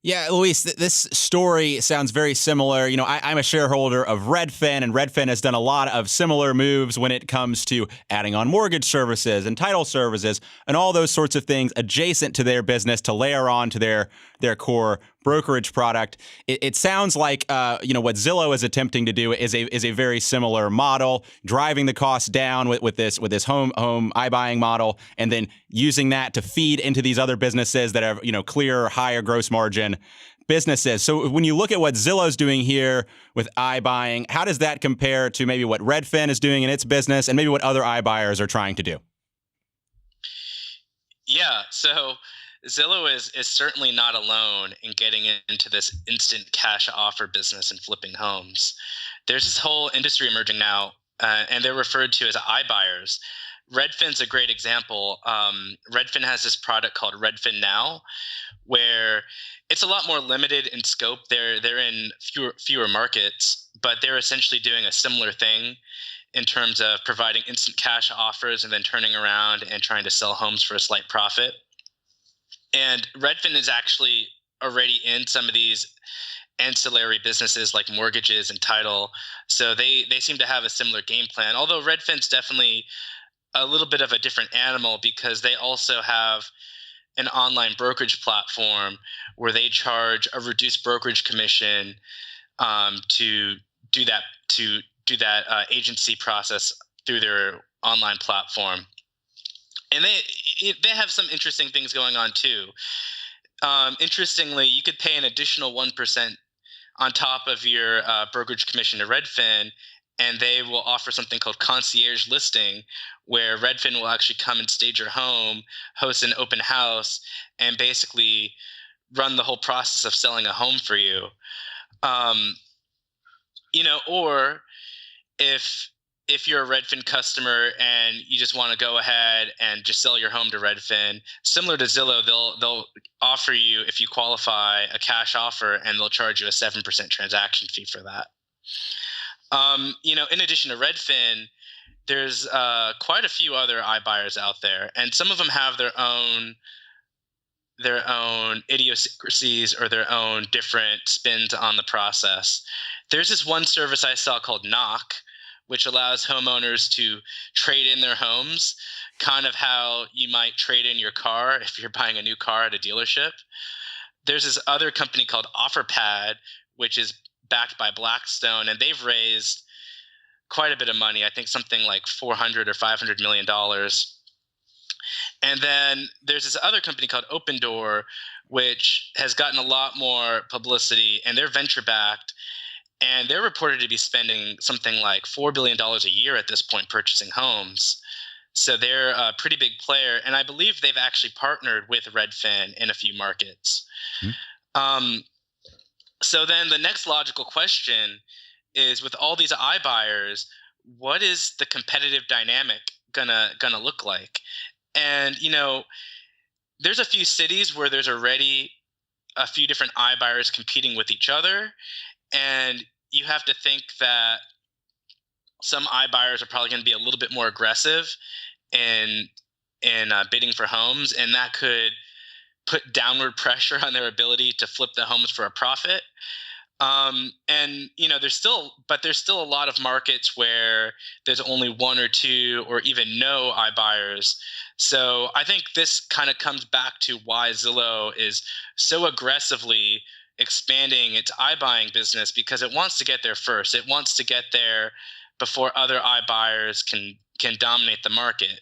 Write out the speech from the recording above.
Yeah, Luis, this story sounds very similar. I'm a shareholder of Redfin, and Redfin has done a lot of similar moves when it comes to adding on mortgage services and title services and all those sorts of things adjacent to their business to layer on to their core brokerage product. It sounds like what Zillow is attempting to do is a very similar model, driving the costs down with this home iBuying model, and then using that to feed into these other businesses that have clear higher gross margin businesses. So when you look at what Zillow's doing here with iBuying, how does that compare to maybe what Redfin is doing in its business and maybe what other iBuyers are trying to do? Yeah, so Zillow is certainly not alone in getting into this instant cash offer business and flipping homes. There's this whole industry emerging now, and they're referred to as iBuyers. Redfin's a great example. Redfin has this product called Redfin Now, where it's a lot more limited in scope. They're in fewer markets, but they're essentially doing a similar thing in terms of providing instant cash offers and then turning around and trying to sell homes for a slight profit. And Redfin is actually already in some of these ancillary businesses like mortgages and title. So they seem to have a similar game plan. Although Redfin's definitely a little bit of a different animal because they also have an online brokerage platform where they charge a reduced brokerage commission to do that agency process through their online platform. And they have some interesting things going on too. Interestingly, you could pay an additional 1% on top of your brokerage commission to Redfin, and they will offer something called concierge listing, where Redfin will actually come and stage your home, host an open house, and basically run the whole process of selling a home for you. Um, or if you're a Redfin customer and you just want to go ahead and just sell your home to Redfin, similar to Zillow, they'll offer you, if you qualify, a cash offer, and they'll charge you a 7% transaction fee for that. In addition to Redfin, there's quite a few other iBuyers out there, and some of them have their own idiosyncrasies or their own different spins on the process. There's this one service I saw called Knock, which allows homeowners to trade in their homes, kind of how you might trade in your car if you're buying a new car at a dealership. There's this other company called OfferPad, which is backed by Blackstone, and they've raised quite a bit of money. I think something like 400 or 500 million dollars. And then there's this other company called Opendoor, which has gotten a lot more publicity, and they're venture backed. And they're reported to be spending something like $4 billion a year at this point purchasing homes. So they're a pretty big player. And I believe they've actually partnered with Redfin in a few markets. Hmm. Um, so then the next logical question is, with all these iBuyers, what is the competitive dynamic gonna look like? And there's a few cities where there's already a few different iBuyers competing with each other, and you have to think that some iBuyers are probably going to be a little bit more aggressive in bidding for homes, and that could put downward pressure on their ability to flip the homes for a profit. And there's still a lot of markets where there's only one or two or even no iBuyers. So I think this kind of comes back to why Zillow is so aggressively expanding its iBuying business, because it wants to get there first. It wants to get there before other iBuyers can dominate the market.